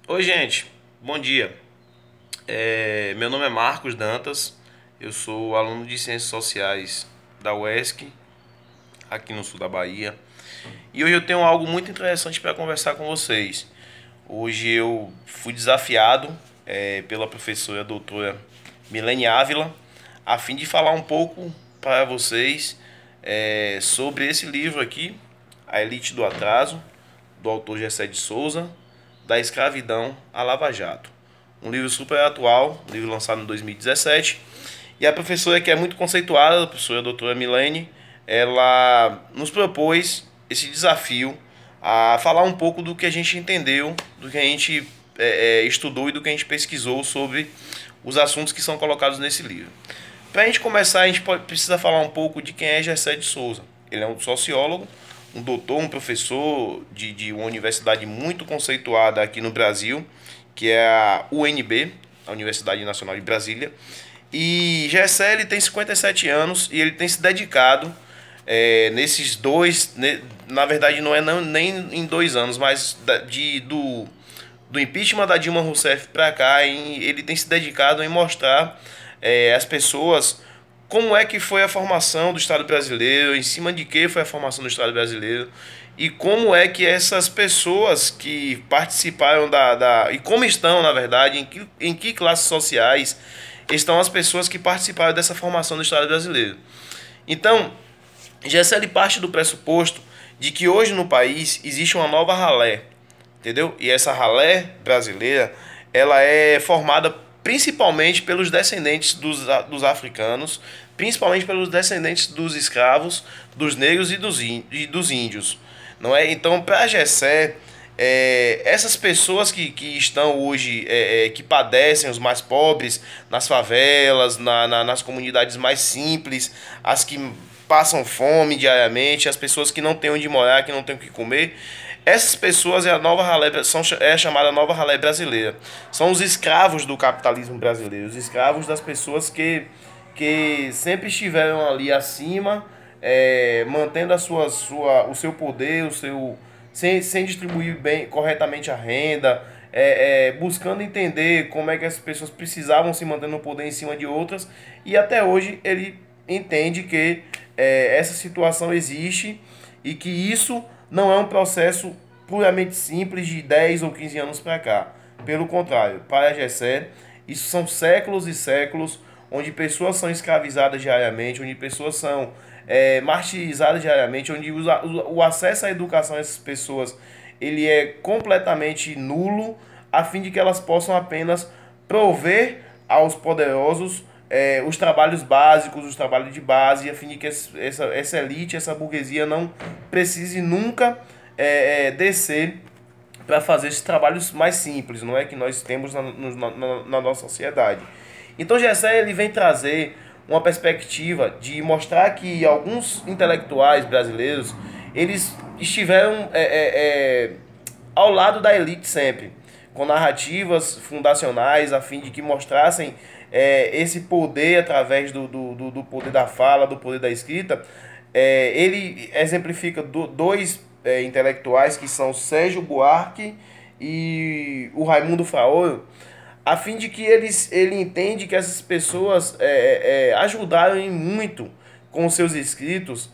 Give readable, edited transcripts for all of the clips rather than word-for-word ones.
Oi, gente, bom dia. Meu nome é Marcos Dantas, eu sou aluno de Ciências Sociais da UESC, aqui no sul da Bahia. E hoje eu tenho algo muito interessante para conversar com vocês. Hoje eu fui desafiado pela professora doutora Milene Ávila, a fim de falar um pouco para vocês sobre esse livro aqui, A Elite do Atraso, do autor Gessé de Souza, Da Escravidão à Lava Jato. Um livro super atual, um livro lançado em 2017. E a professora, que é muito conceituada, a professora doutora Milene, ela nos propôs esse desafio a falar um pouco do que a gente entendeu, do que a gente estudou e do que a gente pesquisou sobre os assuntos que são colocados nesse livro. Para a gente começar, a gente precisa falar um pouco de quem é Gessé de Souza. Ele é um sociólogo, um doutor, um professor de uma universidade muito conceituada aqui no Brasil, que é a UNB, a Universidade Nacional de Brasília. E Gessé, ele tem 57 anos e ele tem se dedicado nesses dois, na verdade não é nem em 2 anos, mas do impeachment da Dilma Rousseff para cá, ele tem se dedicado em mostrar às pessoas como é que foi a formação do Estado brasileiro, em cima de que foi a formação do Estado brasileiro e como é que essas pessoas que participaram e como estão, na verdade, em que classes sociais estão as pessoas que participaram dessa formação do Estado brasileiro. Então, GSL parte do pressuposto de que hoje no país existe uma nova ralé, entendeu? E essa ralé brasileira, ela é formada principalmente pelos descendentes dos africanos, principalmente pelos descendentes dos escravos, dos negros e dos índios, não é? Então, para Gessé, essas pessoas que estão hoje, que padecem, os mais pobres, nas favelas, nas comunidades mais simples, as que passam fome diariamente, as pessoas que não têm onde morar, que não têm o que comer, essas pessoas é a chamada nova ralé brasileira. São os escravos do capitalismo brasileiro, os escravos das pessoas que sempre estiveram ali acima, mantendo o seu poder, sem distribuir bem, corretamente a renda, buscando entender como é que as pessoas precisavam se manter no poder em cima de outras, e até hoje ele entende que essa situação existe e que isso não é um processo puramente simples de 10 ou 15 anos para cá. Pelo contrário, para Gessé, isso são séculos e séculos onde pessoas são escravizadas diariamente, onde pessoas são martirizadas diariamente, onde o acesso à educação dessas pessoas ele é completamente nulo, a fim de que elas possam apenas prover aos poderosos os trabalhos básicos, os trabalhos de base, a fim de que essa elite, essa burguesia não precise nunca descer para fazer esses trabalhos mais simples, não é que nós temos na nossa sociedade. Então Gessé ele vem trazer uma perspectiva de mostrar que alguns intelectuais brasileiros eles estiveram ao lado da elite sempre, com narrativas fundacionais a fim de que mostrassem esse poder através do poder da fala, do poder da escrita. Ele exemplifica dois intelectuais que são Sérgio Buarque e o Raimundo Faoro, a fim de que ele entende que essas pessoas ajudaram em muito com seus escritos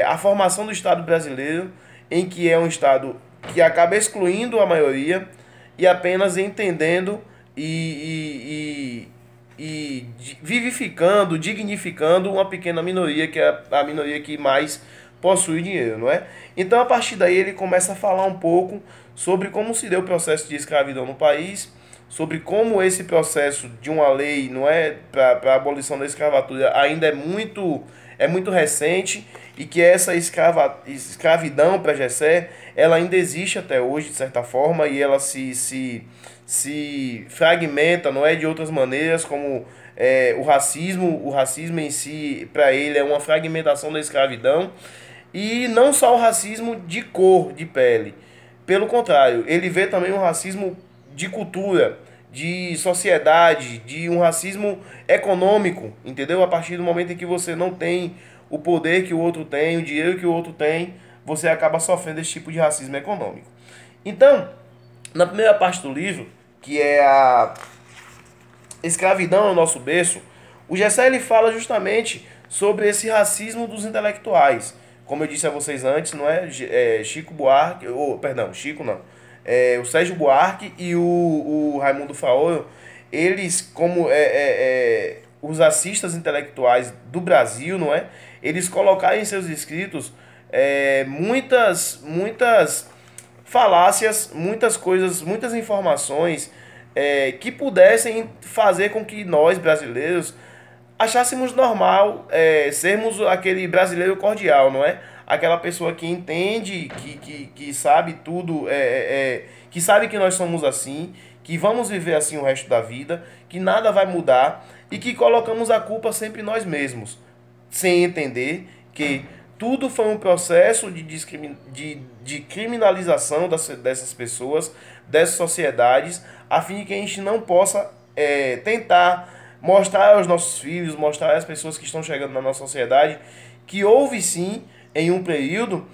a formação do Estado brasileiro, em que é um Estado que acaba excluindo a maioria e apenas entendendo e vivificando, dignificando uma pequena minoria, que é a minoria que mais possui dinheiro, não é? Então, a partir daí, ele começa a falar um pouco sobre como se deu o processo de escravidão no país, sobre como esse processo de uma lei, não é, para a abolição da escravatura ainda é muito recente e que essa escravidão para Gessé, ela ainda existe até hoje, de certa forma, e ela se fragmenta, não é, de outras maneiras, como o racismo em si, para ele, é uma fragmentação da escravidão, e não só o racismo de cor, de pele. Pelo contrário, ele vê também um racismo de cultura, de sociedade, de um racismo econômico, entendeu? A partir do momento em que você não tem o poder que o outro tem, o dinheiro que o outro tem, você acaba sofrendo esse tipo de racismo econômico. Então, Na primeira parte do livro, que é a Escravidão no Nosso Berço, o Gessé ele fala justamente sobre esse racismo dos intelectuais. Como eu disse a vocês antes, não é, Chico Buarque, ou, perdão, Chico não, o Sérgio Buarque e o Raimundo Faoro, eles, como os racistas intelectuais do Brasil, não é, eles colocaram em seus escritos muitas falácias, muitas coisas, muitas informações que pudessem fazer com que nós, brasileiros, achássemos normal sermos aquele brasileiro cordial, não é? Aquela pessoa que entende, que sabe tudo, que sabe que nós somos assim, que vamos viver assim o resto da vida, que nada vai mudar e que colocamos a culpa sempre nós mesmos, sem entender que tudo foi um processo de criminalização dessas pessoas, dessas sociedades, a fim de que a gente não possa tentar mostrar aos nossos filhos, mostrar às pessoas que estão chegando na nossa sociedade, que houve sim, em um período,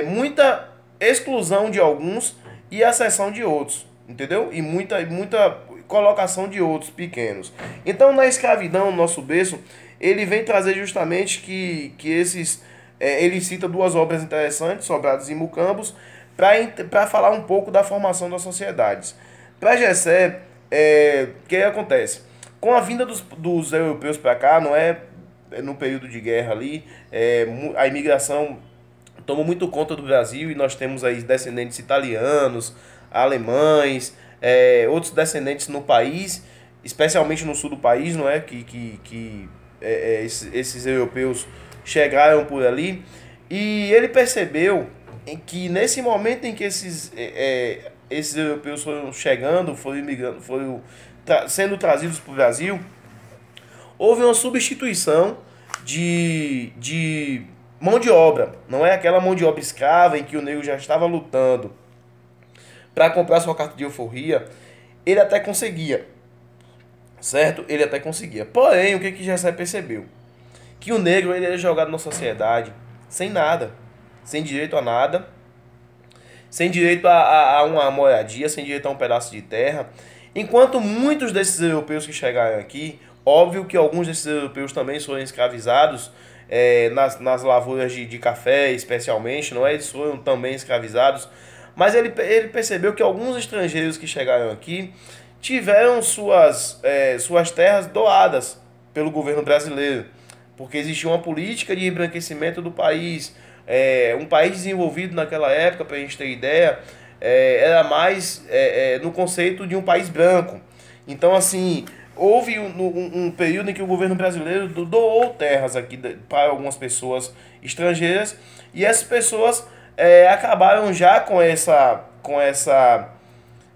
muita exclusão de alguns e acessão de outros, entendeu? E muita colocação de outros pequenos. Então, na escravidão, no nosso berço, ele vem trazer justamente que esses... ele cita duas obras interessantes, Sobrados e Mucambos, para falar um pouco da formação das sociedades. Para Gessé, o que acontece? Com a vinda dos europeus para cá, não é no período de guerra ali, a imigração tomou muito conta do Brasil e nós temos aí descendentes italianos, alemães, outros descendentes no país, especialmente no sul do país, não é? Esses europeus chegaram por ali e ele percebeu que nesse momento em que esses europeus foram chegando, foram imigrando, foram sendo trazidos para o Brasil, houve uma substituição de mão de obra. Não é aquela mão de obra escrava em que o negro já estava lutando para comprar sua carta de alforria. Ele até conseguia, certo? Ele até conseguia. Porém, o que Gessé percebeu? Que o negro ele era jogado na sociedade sem nada, sem direito a nada, sem direito a uma moradia, sem direito a um pedaço de terra. Enquanto muitos desses europeus que chegaram aqui, óbvio que alguns desses europeus também foram escravizados nas lavouras de café, especialmente, não é? Eles foram também escravizados. Mas ele percebeu que alguns estrangeiros que chegaram aqui tiveram suas terras doadas pelo governo brasileiro, porque existia uma política de embranquecimento do país. Um país desenvolvido naquela época, para a gente ter ideia, era mais no conceito de um país branco. Então, assim, houve um período em que o governo brasileiro doou terras aqui para algumas pessoas estrangeiras, e essas pessoas acabaram já com essa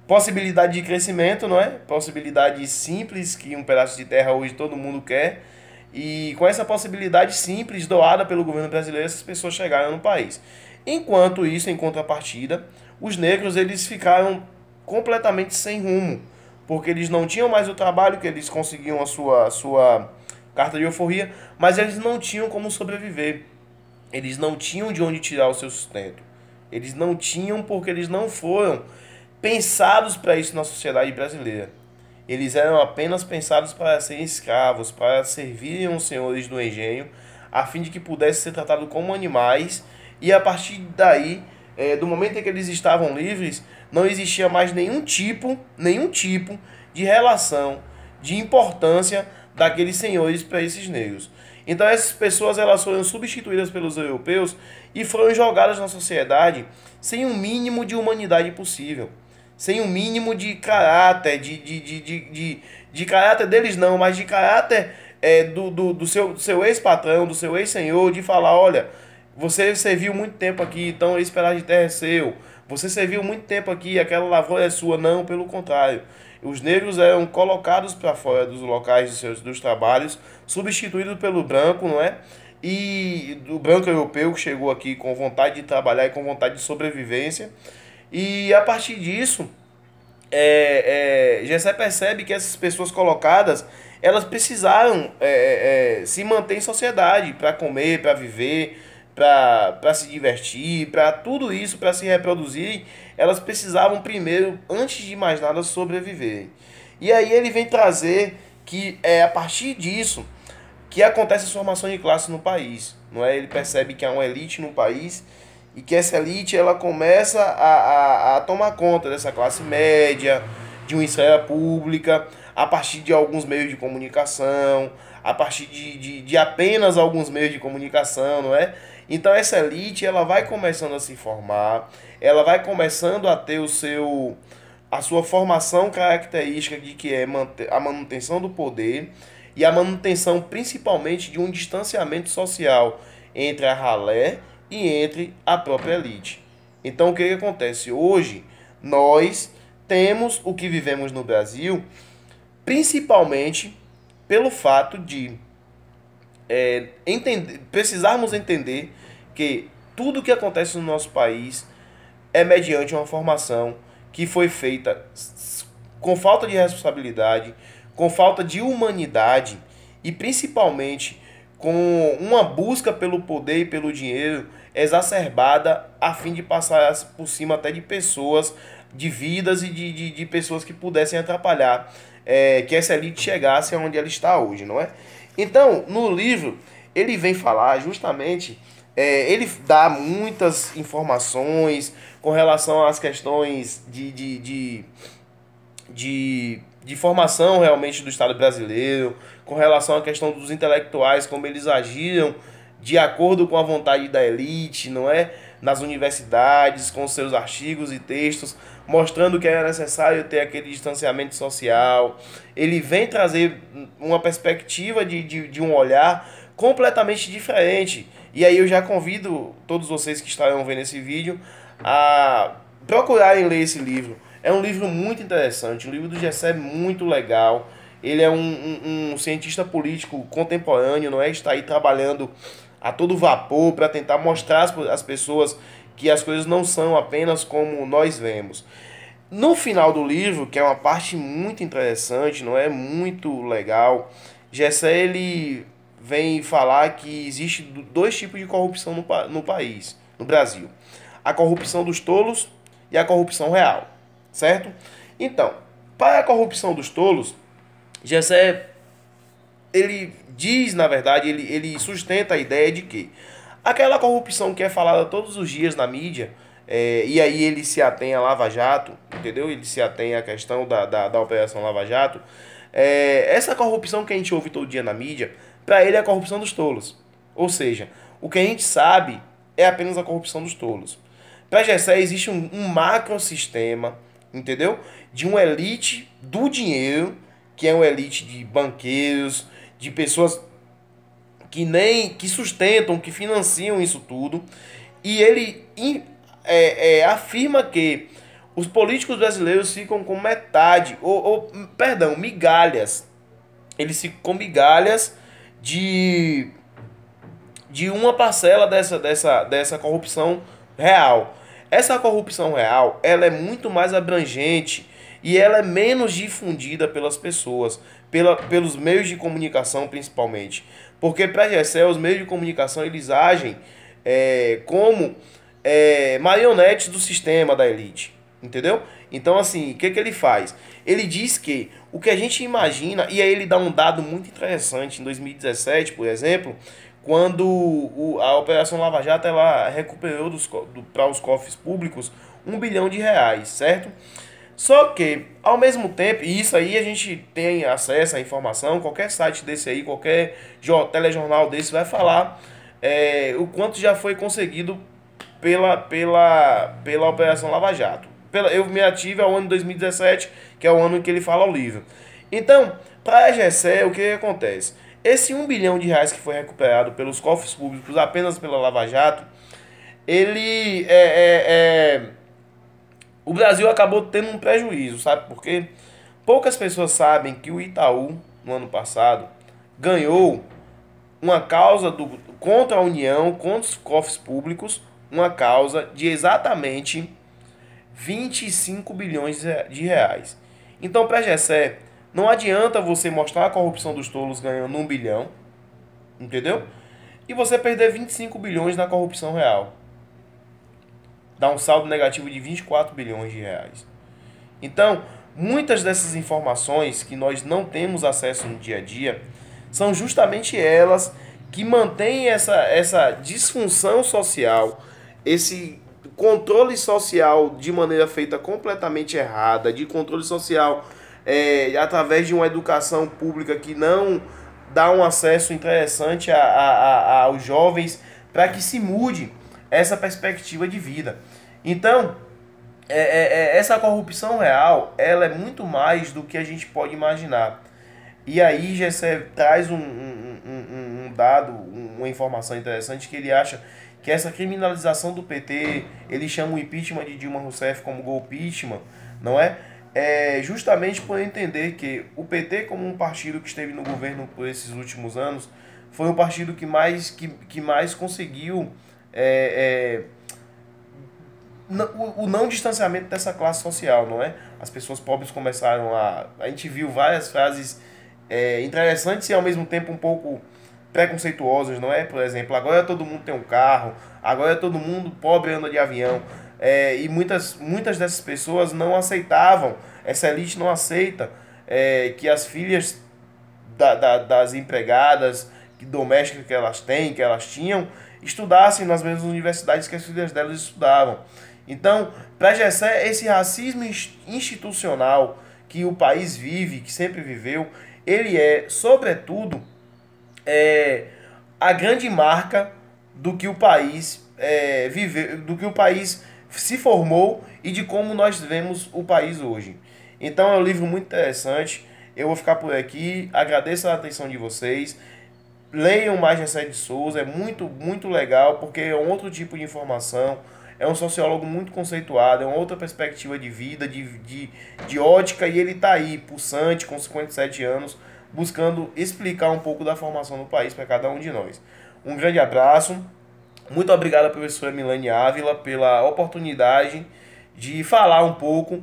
possibilidade de crescimento, não é? Possibilidade simples, que um pedaço de terra hoje todo mundo quer, e com essa possibilidade simples doada pelo governo brasileiro, essas pessoas chegaram no país. Enquanto isso, em contrapartida, os negros eles ficaram completamente sem rumo, porque eles não tinham mais o trabalho, que eles conseguiam a sua carta de alforria, mas eles não tinham como sobreviver. Eles não tinham de onde tirar o seu sustento. Eles não tinham porque eles não foram pensados para isso na sociedade brasileira. Eles eram apenas pensados para serem escravos, para servirem os senhores do engenho, a fim de que pudessem ser tratados como animais, e a partir daí, do momento em que eles estavam livres, não existia mais nenhum tipo de relação, de importância daqueles senhores para esses negros. Então essas pessoas elas foram substituídas pelos europeus e foram jogadas na sociedade sem um mínimo de humanidade possível, sem um mínimo de caráter, de caráter deles não, mas de caráter do seu ex-patrão, do seu ex-senhor, de falar, olha, você serviu muito tempo aqui, então esse pedaço de terra é seu. Você serviu muito tempo aqui, aquela lavoura é sua. Não, pelo contrário. Os negros eram colocados para fora dos locais dos trabalhos, substituídos pelo branco, não é? E do branco europeu que chegou aqui com vontade de trabalhar e com vontade de sobrevivência. E a partir disso, Gessé percebe que essas pessoas colocadas, elas precisaram se manter em sociedade para comer, para viver, para se divertir, para tudo isso, para se reproduzir. elas precisavam primeiro, antes de mais nada, sobreviver. E aí ele vem trazer que é a partir disso que acontece a formação de classe no país, não é? Ele percebe que há uma elite no país e que essa elite ela começa a tomar conta dessa classe média, de uma esfera pública, a partir de alguns meios de comunicação, a partir de apenas alguns meios de comunicação, não é? Então essa elite ela vai começando a se formar, ela vai começando a ter a sua formação característica de que é a manutenção do poder e a manutenção principalmente de um distanciamento social entre a ralé e entre a própria elite. Então o que acontece? Hoje nós temos o que vivemos no Brasil principalmente pelo fato de precisarmos entender que tudo o que acontece no nosso país é mediante uma formação que foi feita com falta de responsabilidade, com falta de humanidade e principalmente com uma busca pelo poder e pelo dinheiro exacerbada a fim de passar por cima até de pessoas, de vidas e de pessoas que pudessem atrapalhar que essa elite chegasse aonde ela está hoje, não é? Então, no livro, ele vem falar justamente, ele dá muitas informações com relação às questões de formação realmente do Estado brasileiro, com relação à questão dos intelectuais, como eles agiram de acordo com a vontade da elite, não é? Nas universidades, com seus artigos e textos, mostrando que era necessário ter aquele distanciamento social. Ele vem trazer uma perspectiva de um olhar completamente diferente. E aí eu já convido todos vocês que estarão vendo esse vídeo a procurarem ler esse livro. É um livro muito interessante, um livro do Gessé muito legal. Ele é um cientista político contemporâneo, não é? Está aí trabalhando a todo vapor para tentar mostrar às pessoas que as coisas não são apenas como nós vemos. No final do livro, que é uma parte muito interessante, não é? Muito legal, Gessé ele vem falar que existe dois tipos de corrupção no país, no Brasil. A corrupção dos tolos e a corrupção real, certo? Então, para a corrupção dos tolos, Gessé, ele diz, na verdade, ele sustenta a ideia de que aquela corrupção que é falada todos os dias na mídia, e aí ele se atém a Lava Jato, entendeu? Ele se atém à questão da Operação Lava Jato. Essa corrupção que a gente ouve todo dia na mídia, para ele é a corrupção dos tolos. Ou seja, o que a gente sabe é apenas a corrupção dos tolos. Para Gessé existe um macrosistema, entendeu? De uma elite do dinheiro, que é uma elite de banqueiros, de pessoas que sustentam, que financiam isso tudo. E ele afirma que os políticos brasileiros ficam com metade, perdão, migalhas. Eles ficam com migalhas de uma parcela dessa corrupção real. Essa corrupção real, ela é muito mais abrangente e ela é menos difundida pelas pessoas, pelos meios de comunicação principalmente. Porque para Gessé, os meios de comunicação eles agem como marionetes do sistema da elite, entendeu? Então assim, o que ele faz? Ele diz que o que a gente imagina, e aí ele dá um dado muito interessante, em 2017, por exemplo, quando a Operação Lava Jato ela recuperou para os cofres públicos R$ 1 bilhão, certo? Só que, ao mesmo tempo, e isso aí a gente tem acesso à informação, qualquer site desse aí, qualquer telejornal desse vai falar o quanto já foi conseguido pela Operação Lava Jato. Eu me ative ao ano de 2017, que é o ano em que ele fala o livro. Então, para a Gessé, o que acontece? Esse R$ 1 bilhão que foi recuperado pelos cofres públicos apenas pela Lava Jato, ele o Brasil acabou tendo um prejuízo, sabe por quê? Poucas pessoas sabem que o Itaú, no ano passado, ganhou uma causa contra a União, contra os cofres públicos, uma causa de exatamente 25 bilhões de reais. Então, para Gessé, não adianta você mostrar a corrupção dos tolos ganhando 1 bilhão, entendeu? E você perder 25 bilhões na corrupção real. dá um saldo negativo de 24 bilhões de reais. Então, muitas dessas informações que nós não temos acesso no dia a dia são justamente elas que mantêm essa disfunção social, esse controle social de maneira feita completamente errada, de controle social através de uma educação pública que não dá um acesso interessante aos jovens para que se mude essa perspectiva de vida. Então, essa corrupção real, ela é muito mais do que a gente pode imaginar. E aí Gessé traz um dado, uma informação interessante, que ele acha que essa criminalização do PT, ele chama o impeachment de Dilma Rousseff como golpismo, não é? Justamente por entender que o PT, como um partido que esteve no governo por esses últimos anos, foi o partido que mais conseguiu o não distanciamento dessa classe social, não é? As pessoas pobres começaram a gente viu várias frases interessantes e ao mesmo tempo um pouco preconceituosas, não é? Por exemplo, agora todo mundo tem um carro, agora todo mundo pobre anda de avião. E muitas dessas pessoas não aceitavam, essa elite não aceita que as filhas das empregadas domésticas que elas têm, que elas tinham, estudassem nas mesmas universidades que as filhas delas estudavam. Então, para Gessé, esse racismo institucional que o país vive, que sempre viveu, ele é, sobretudo, a grande marca do que o país viveu, do que o país se formou e de como nós vemos o país hoje. Então é um livro muito interessante. Eu vou ficar por aqui. Agradeço a atenção de vocês. Leiam mais Gessé de Souza. É muito, muito legal porque é um outro tipo de informação. É um sociólogo muito conceituado. É uma outra perspectiva de vida, de ótica. E ele está aí, pulsante, com 57 anos, buscando explicar um pouco da formação do país para cada um de nós. Um grande abraço. Muito obrigado à professora Milane Ávila pela oportunidade de falar um pouco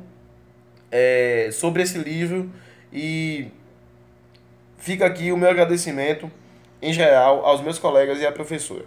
sobre esse livro, e fica aqui o meu agradecimento em geral aos meus colegas e à professora.